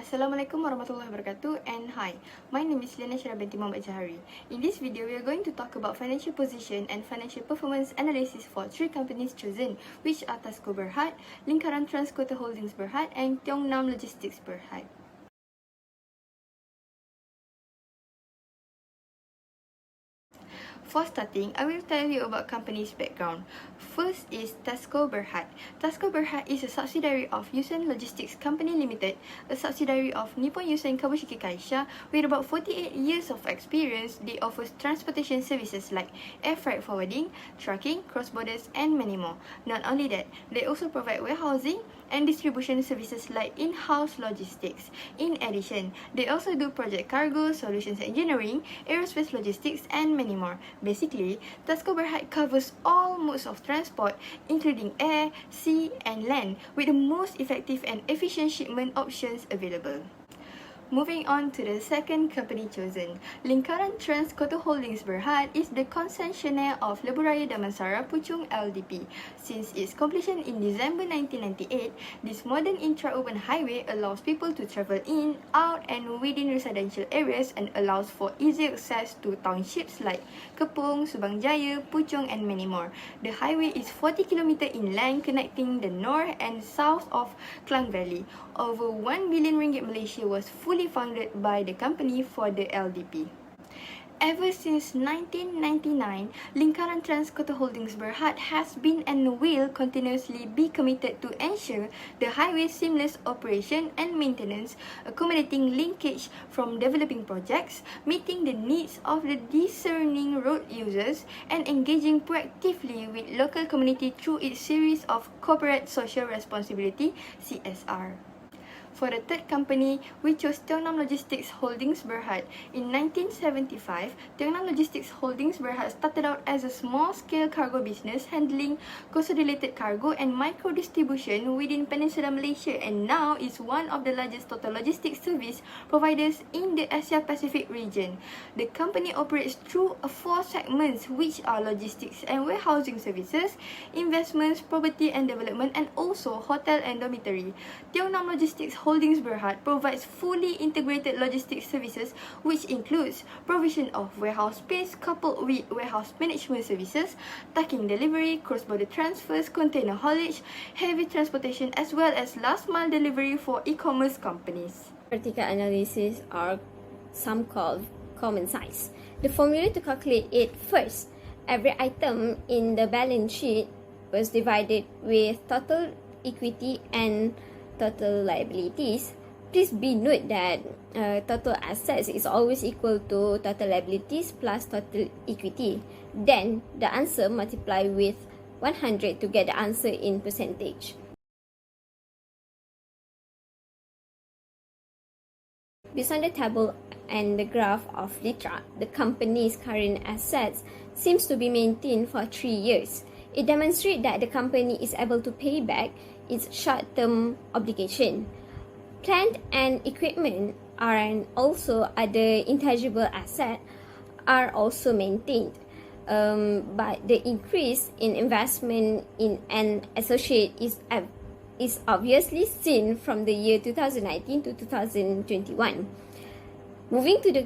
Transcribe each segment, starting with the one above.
Assalamualaikum warahmatullahi wabarakatuh, and hi, my name is Liana Syarah binti Muhammad Jahari. In this video, we are going to talk about financial position and financial performance analysis for three companies chosen, which are TASCO Berhad, Lingkaran Transkota Holdings Berhad, and Tiong-Nam Logistics Berhad. For starting, I will tell you about company's background. First is TASCO Berhad. TASCO Berhad is a subsidiary of Yusen Logistics Company Limited, a subsidiary of Nippon Yusen Kabushiki Kaisha. With about 48 years of experience, they offer transportation services like air freight forwarding, trucking, cross-borders, and many more. Not only that, they also provide warehousing and distribution services like in-house logistics. In addition, they also do project cargo, solutions engineering, aerospace logistics, and many more. Basically, TASCO Berhad covers all modes of transport, including air, sea, and land, with the most effective and efficient shipment options available. Moving on to the second company chosen, Lingkaran Transkota Holdings Berhad is the concessionaire of Lebuh Raya Damansara Puchong LDP. Since its completion in December 1998, this modern intra-urban highway allows people to travel in, out, and within residential areas and allows for easy access to townships like Kepung, Subang Jaya, Puchong, and many more. The highway is 40 km in length, connecting the north and south of Klang Valley. Over 1 billion ringgit Malaysia was fully funded by the company for the LDP. Ever since 1999, Lingkaran Transkota Holdings Berhad has been and will continuously be committed to ensure the highway's seamless operation and maintenance, accommodating linkage from developing projects, meeting the needs of the discerning road users, and engaging proactively with local community through its series of corporate social responsibility (CSR). For the third company, we chose Tiong-Nam Logistics Holdings Berhad. In 1975, Tiong-Nam Logistics Holdings Berhad started out as a small-scale cargo business handling consolidated cargo and micro-distribution within Peninsular Malaysia, and now is one of the largest total logistics service providers in the Asia-Pacific region. The company operates through four segments, which are logistics and warehousing services, investments, property and development, and also hotel and dormitory. Tiong-Nam Logistics Holdings Berhad provides fully integrated logistics services, which includes provision of warehouse space coupled with warehouse management services, tucking delivery, cross-border transfers, container haulage, heavy transportation, as well as last-mile delivery for e-commerce companies. Vertical analysis are some called common size. The formula to calculate it: first, every item in the balance sheet was divided with total equity and total liabilities. Please be note that total assets is always equal to total liabilities plus total equity. Then the answer multiply with 100 to get the answer in percentage. Based on the table and the graph of LITRAK, the company's current assets seems to be maintained for 3 years. It demonstrates that the company is able to pay back its short-term obligation. Plant and equipment and also other intangible assets are also maintained. But the increase in investment in an associate is obviously seen from the year 2019 to 2021. Moving to the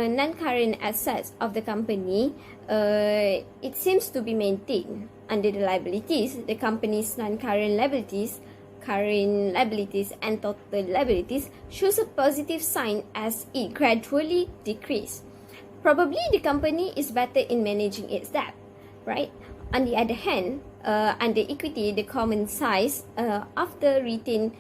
non-current assets of the company, it seems to be maintained. Under the liabilities, the company's non-current liabilities, current liabilities, and total liabilities shows a positive sign as it gradually decreases. Probably the company is better in managing its debt, right? On the other hand, under equity, the common size after retained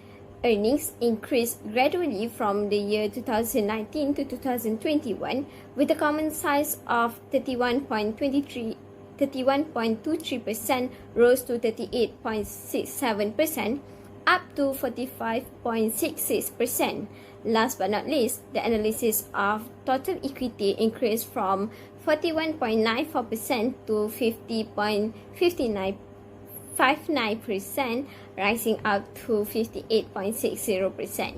earnings increased gradually from the year 2019 to 2021, with the common size of 31.23% rose to 38.67%, up to 45.66%. Last but not least, the analysis of total equity increased from 41.94% to 50.59%, rising up to 58.60%.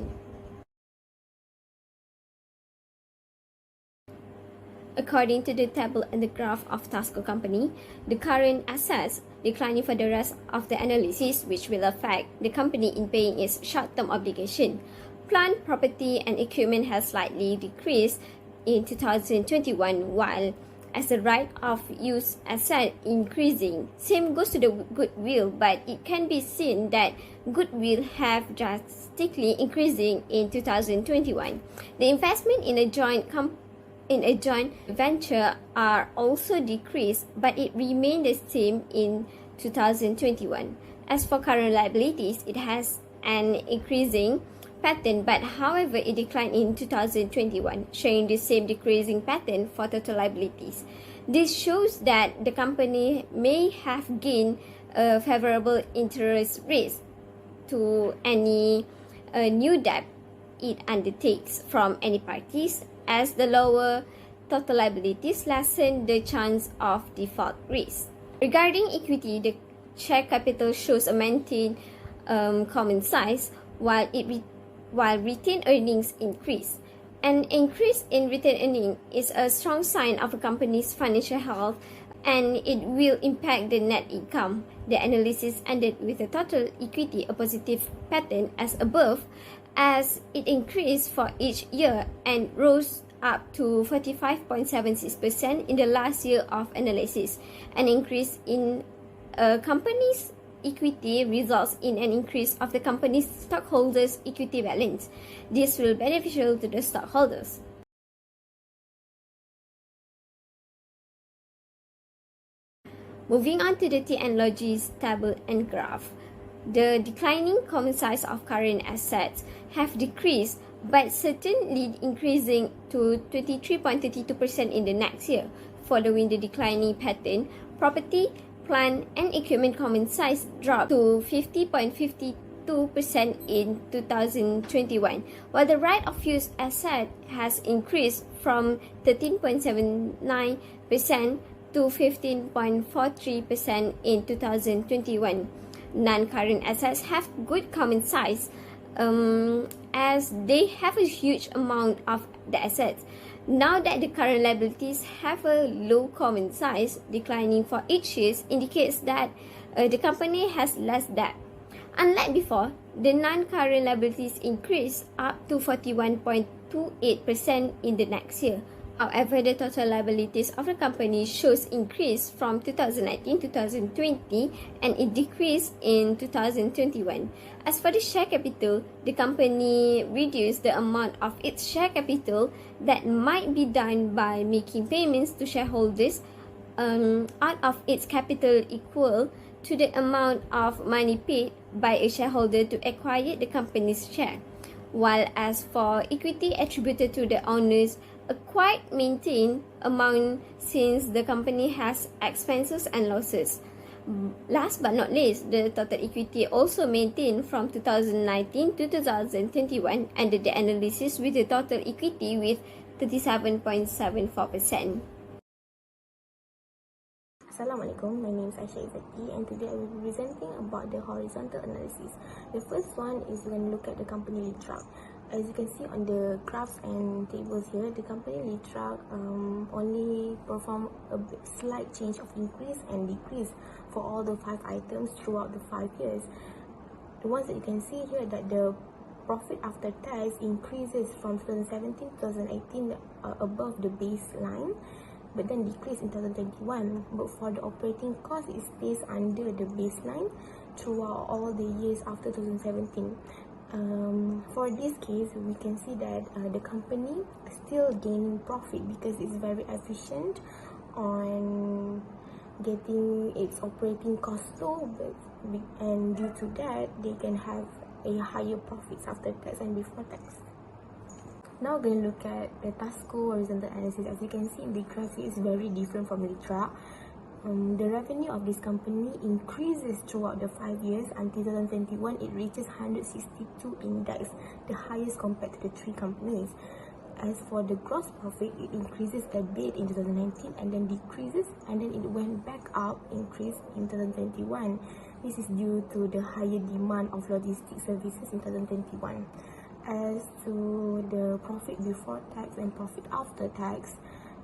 According to the table and the graph of TASCO company, the current assets declining for the rest of the analysis, which will affect the company in paying its short-term obligation. plant, property, and equipment has slightly decreased in 2021, while as the right of use asset increasing. Same goes to the goodwill, but it can be seen that goodwill have drastically increasing in 2021. The investment in a joint venture are also decreased, but it remained the same in 2021. As for current liabilities, it has an increasing pattern, but however it declined in 2021, showing the same decreasing pattern for total liabilities. This shows that the company may have gained a favorable interest rate to any new debt it undertakes from any parties, as the lower total liabilities lessen the chance of default risk. Regarding equity, the share capital shows a maintained common size while retained earnings increase. An increase in retained earnings is a strong sign of a company's financial health, and it will impact the net income. The analysis ended with a total equity a positive pattern as above, as it increased for each year and rose up to 45.76% in the last year of analysis. An increase in a company's equity results in an increase of the company's stockholders' equity balance. This will be beneficial to the stockholders. Moving on to the TNLOGIS table and graph. The declining common size of current assets have decreased, but certainly increasing to 23.32% in the next year. Following the declining pattern, property, plant, and equipment common size dropped to 50.52% in 2021, while the right of use asset has increased from 13.79% to 15.43% in 2021. Non-current assets have good common size, as they have a huge amount of the assets. Now that the current liabilities have a low common size, declining for each year indicates that the company has less debt. Unlike before, the non-current liabilities increase up to 41.28% in the next year. However, the total liabilities of the company shows increase from 2019-2020, and it decreased in 2021. As for the share capital, the company reduced the amount of its share capital that might be done by making payments to shareholders out of its capital equal to the amount of money paid by a shareholder to acquire the company's share. While as for equity attributed to the owners, a quite maintained amount since the company has expenses and losses. Last but not least, the total equity also maintained from 2019 to 2021, and the analysis with the total equity with 37.74%. Assalamualaikum, my name is Aisha Izzati, and today I will be presenting about the horizontal analysis. The first one is we're going to look at the company LITRAK. As you can see on the graphs and tables here, the company LITRAK only perform a slight change of increase and decrease for all the 5 items throughout the 5 years. The ones that you can see here, that the profit after tax increases from 2017 to 2018 above the baseline, but then decrease in 2021. But for the operating cost, it stays under the baseline throughout all the years after 2017. For this case, we can see that the company is still gaining profit because it's very efficient on getting its operating costs low, and due to that, they can have a higher profits after tax and before tax. Now we're going to look at the TASCO horizontal analysis. As you can see in the graph, it is very different from LITRAK. The revenue of this company increases throughout the 5 years. Until 2021, it reaches 162 index, the highest compared to the 3 companies. As for the gross profit, it increases a bit in 2019 and then decreases, and then it went back up, increase in 2021. This is due to the higher demand of logistics services in 2021. As to the profit before tax and profit after tax,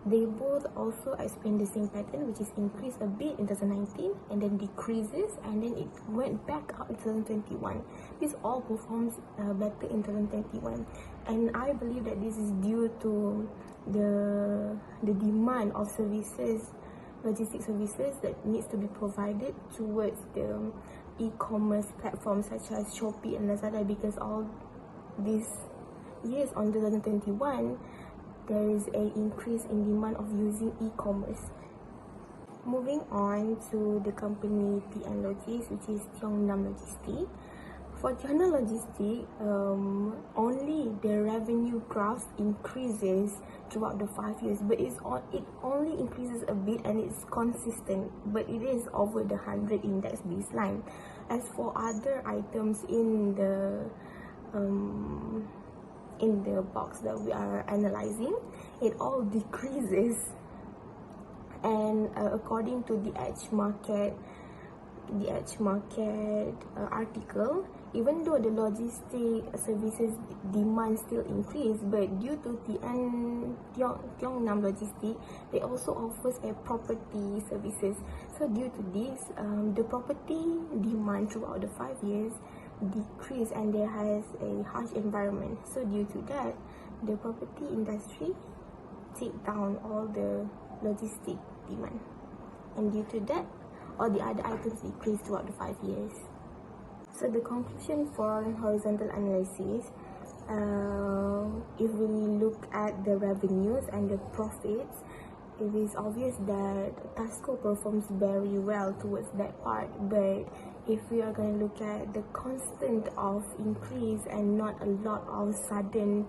They both also explain the same pattern, which is increase a bit in 2019 and then decreases, and then it went back up in 2021. This all performs better in 2021, and I believe that this is due to the demand of services, logistic services that needs to be provided towards the e-commerce platforms such as Shopee and Lazada, because all these years on 2021 there is an increase in demand of using e-commerce. Moving on to the company TNLOGIS, which is Tiong-Nam Logistics. For Tiong-Nam Logistics, only the revenue growth increases throughout the 5 years, but it only increases a bit and it's consistent, but it is over the 100 index baseline. As for other items in the box that we are analyzing, it all decreases. And according to the Edge Market article, even though the logistic services demand still increase, but due to Tiong-Nam Logistics, they also offers a property services. So due to this, the property demand throughout the 5 years decrease, and there has a harsh environment. So due to that, the property industry take down all the logistic demand, and due to that, all the other items decrease throughout the 5 years. So the conclusion for horizontal analysis, if we look at the revenues and the profits, it is obvious that TASCO performs very well towards that part. But if we are going to look at the constant of increase and not a lot of sudden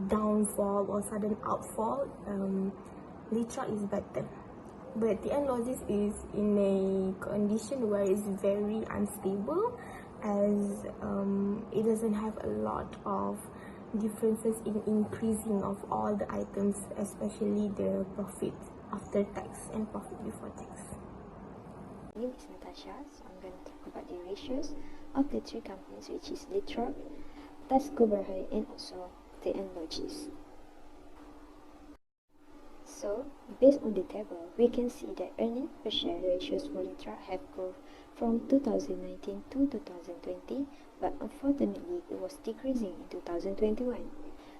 downfall or sudden outfall, LITRAK is better. But TNLOGIS is in a condition where it's very unstable, as it doesn't have a lot of differences in increasing of all the items, especially the profit after tax and profit before tax. My name is Natasha, so I'm going to talk about the ratios of the three companies, which is LITRAK, TASCO Berhad, and also TNLOGIS. So, based on the table, we can see that earnings per share ratios for LITRAK have grown from 2019 to 2020, but unfortunately it was decreasing in 2021.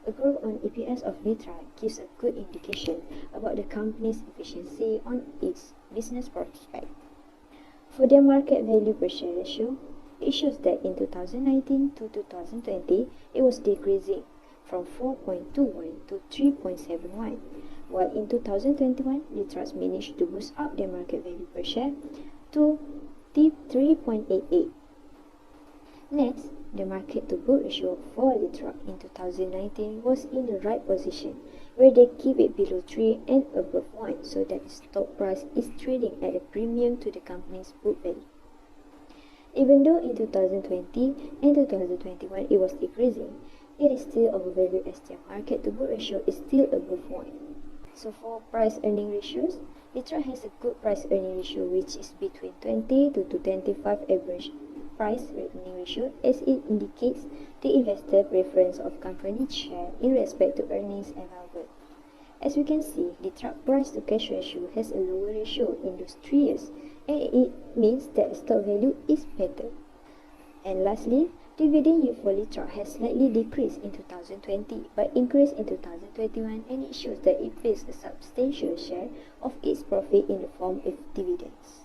A growth on EPS of LITRAK gives a good indication about the company's efficiency on its business prospect. For their market value per share ratio, it shows that in 2019 to 2020, it was decreasing from 4.21 to 3.71, while in 2021, LITRAK managed to boost up their market value per share to 3.88. Next, the market to book ratio for LITRAK in 2019 was in the right position, where they keep it below 3 and above 1, so that the stock price is trading at a premium to the company's book value. Even though in 2020 and 2021 it was decreasing, it is still overvalued as their market to book ratio is still above 1. So for price earning ratios, LITRAK has a good price earning ratio, which is between 20 to 25 average price earning ratio, as it indicates the investor preference of company share in respect to earnings and value. As we can see, LITRAK price to cash ratio has a lower ratio in those 3 years, and it means that the stock value is better. And lastly, dividend yield for LITRAK has slightly decreased in 2020 but increased in 2021, and it shows that it pays a substantial share of its profit in the form of dividends.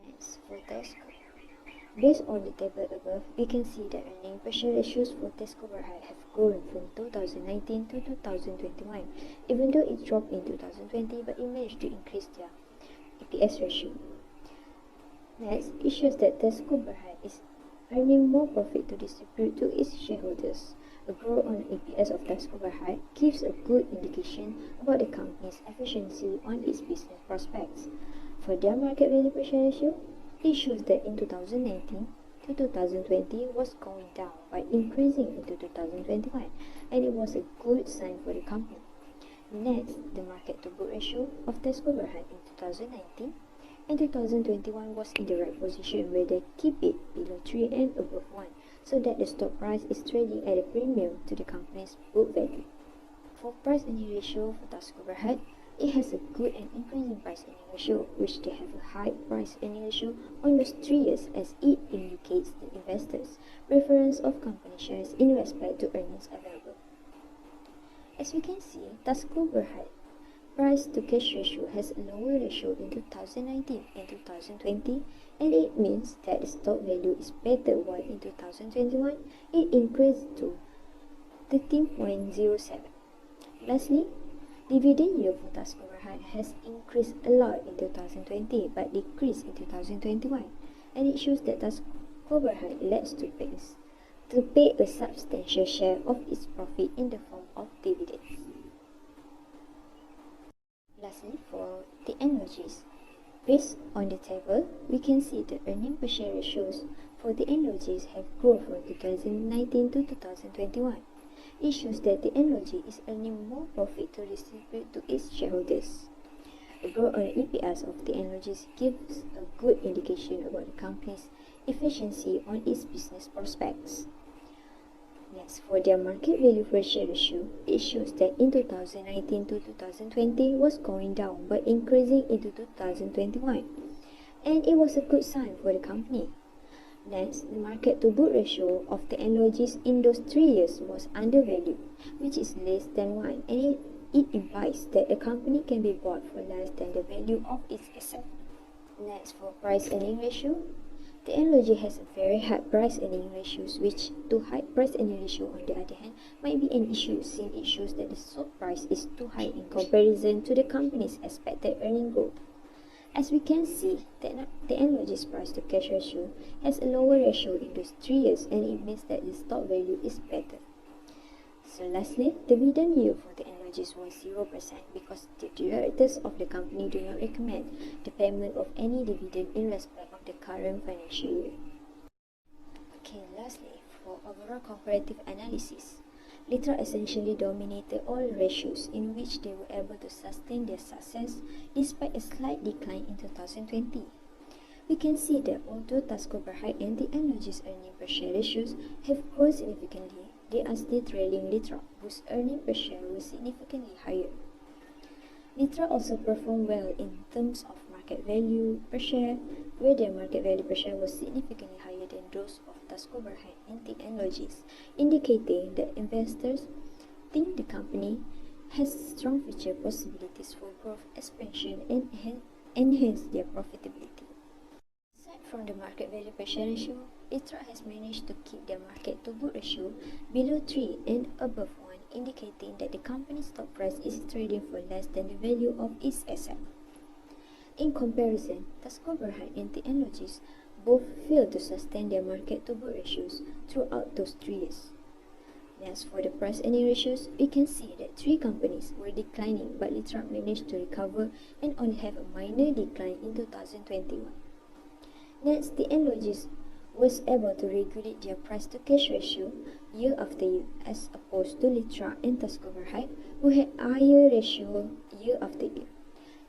Next, for TASCO. Based on the table above, we can see that earning per share ratios for TASCO Berhad have grown from 2019 to 2021, even though it dropped in 2020, but it managed to increase their EPS ratio. Next, it shows that TASCO Berhad is earning more profit to distribute to its shareholders. A growth on EPS of TASCO Berhad gives a good indication about the company's efficiency on its business prospects. For their market value per share ratio, it shows that in 2019 to 2020 was going down by increasing into 2021, and it was a good sign for the company. Next, the market to book ratio of TASCO Berhad in 2019 and 2021 was in the right position, where they keep it below 3 and above 1, so that the stock price is trading at a premium to the company's book value. For price earning ratio for TASCO Berhad, it has a good and increasing price earning ratio, which they have a high price earning ratio on those 3 years, as it indicates the investors' preference of company shares in respect to earnings available. As we can see, TASCO Berhad price to cash ratio has a lower ratio in 2019 and 2020, and it means that the stock value is better, while in 2021 it increased to 13.07. Lastly, dividend yield for TASCO Berhad has increased a lot in 2020 but decreased in 2021, and it shows that TASCO Berhad elects to pay a substantial share of its profit in the form of dividends. Lastly, for TNLOGIS, based on the table, we can see the earning per share ratios for TNLOGIS have grown from 2019 to 2021. It shows that TNLOGIS is earning more profit to distribute to its shareholders. The growth on EPS of TNLOGIS gives a good indication about the company's efficiency on its business prospects. Next, for their market value per share ratio, it shows that in 2019 to 2020 was going down but increasing into 2021, and it was a good sign for the company. Next, the market to book ratio of the TNLOGIS in those 3 years was undervalued, which is less than 1, and it implies that the company can be bought for less than the value of its asset. Next, for price earning ratio, the TNLOGIS has a very high price earning ratios, which too high price earning ratio on the other hand might be an issue, since it shows that the stock price is too high in comparison to the company's expected earning growth. As we can see, the TNLOGIS price to cash ratio has a lower ratio in those 3 years, and it means that the stock value is better. So lastly, dividend yield for the TNLOGIS was 0% because the directors of the company do not recommend the payment of any dividend in respect of the current financial year. Okay, lastly, for overall comparative analysis, LITRAK essentially dominated all ratios in which they were able to sustain their success despite a slight decline in 2020. We can see that although TASCO Berhad and the TNLOGIS earning per share ratios have grown significantly, they are still trailing LITRAK, whose earning per share was significantly higher. LITRAK also performed well in terms of market value per share, where their market value per share was significantly higher than those of TASCO Berhad and the TNLOGIS, indicating that investors think the company has strong future possibilities for growth, expansion, and enhance their profitability. Aside from the market value per share ratio, LITRAK has managed to keep their market to book ratio below 3 and above 1, indicating that the company's stock price is trading for less than the value of its asset. In comparison, TASCO Berhad and the TNLOGIS both failed to sustain their market to book ratios throughout those 3 years. As for the price earning ratios, we can see that 3 companies were declining, but LITRAK managed to recover and only have a minor decline in 2021. Next, the TNLOGIS was able to regulate their price to cash ratio year after year, as opposed to LITRAK and TASCO Berhad, who had higher ratio year after year.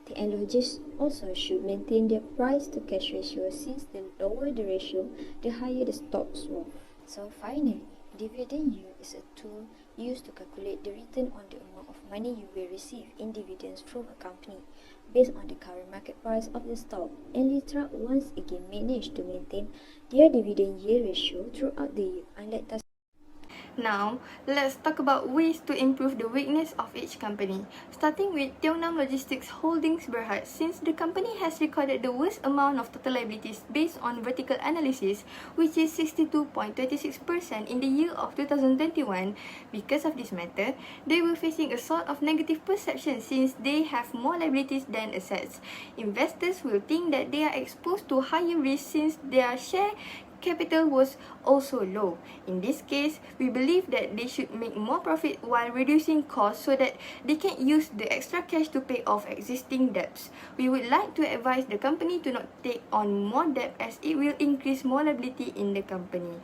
The TNLOGIS also should maintain their price to cash ratio, since the lower the ratio, the higher the stock's worth. So finally, dividend yield is a tool used to calculate the return on the amount of money you will receive in dividends from a company based on the current market price of the stock, and LITRAK once again managed to maintain their dividend yield ratio throughout the year, unlike TASCO. Now, let's talk about ways to improve the weakness of each company. Starting with Tiongnan Logistics Holdings Berhad, since the company has recorded the worst amount of total liabilities based on vertical analysis, which is 62.26% in the year of 2021. Because of this matter, they were facing a sort of negative perception since they have more liabilities than assets. Investors will think that they are exposed to higher risk since their share capital was also low. In this case, we believe that they should make more profit while reducing costs so that they can use the extra cash to pay off existing debts. We would like to advise the company to not take on more debt, as it will increase more liability in the company.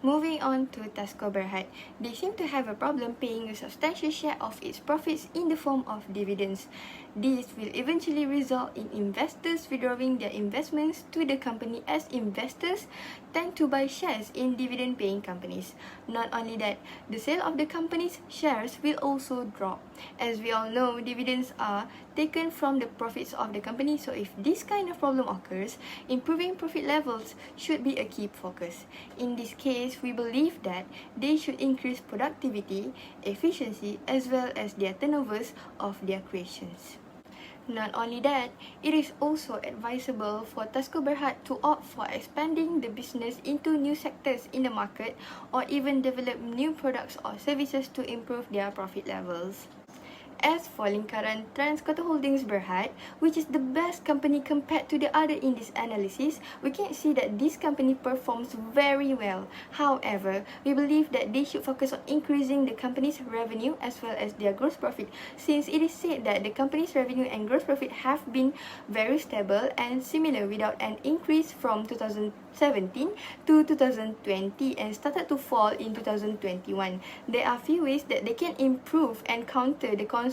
Moving on to TASCO Berhad, they seem to have a problem paying a substantial share of its profits in the form of dividends. This will eventually result in investors withdrawing their investments to the company, as investors tend to buy shares in dividend-paying companies. Not only that, the sale of the company's shares will also drop. As we all know, dividends are taken from the profits of the company, so if this kind of problem occurs, improving profit levels should be a key focus. In this case, we believe that they should increase productivity, efficiency, as well as their turnovers of their creations. Not only that, it is also advisable for TASCO Berhad to opt for expanding the business into new sectors in the market or even develop new products or services to improve their profit levels. As for lingkaran Transkota Holdings Berhad, which is the best company compared to the other in this analysis, we can see that this company performs very well. However, we believe that they should focus on increasing the company's revenue as well as their gross profit, since it is said that the company's revenue and gross profit have been very stable and similar without an increase from 2017 to 2020 and started to fall in 2021. There are few ways that they can improve and counter the concerns,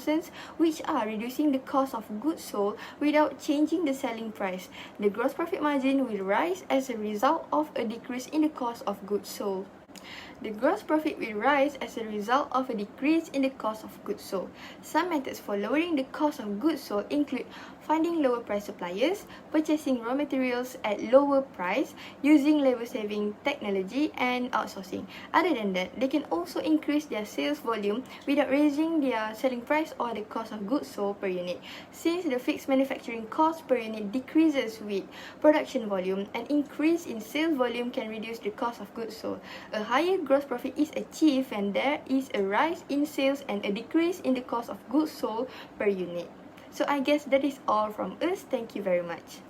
which are reducing the cost of goods sold without changing the selling price. The gross profit margin will rise as a result of a decrease in the cost of goods sold. The gross profit will rise as a result of a decrease in the cost of goods sold. Some methods for lowering the cost of goods sold include finding lower price suppliers, purchasing raw materials at lower price, using labor-saving technology, and outsourcing. Other than that, they can also increase their sales volume without raising their selling price or the cost of goods sold per unit. Since the fixed manufacturing cost per unit decreases with production volume, an increase in sales volume can reduce the cost of goods sold. A higher gross profit is achieved when there is a rise in sales and a decrease in the cost of goods sold per unit. So I guess that is all from us. Thank you very much.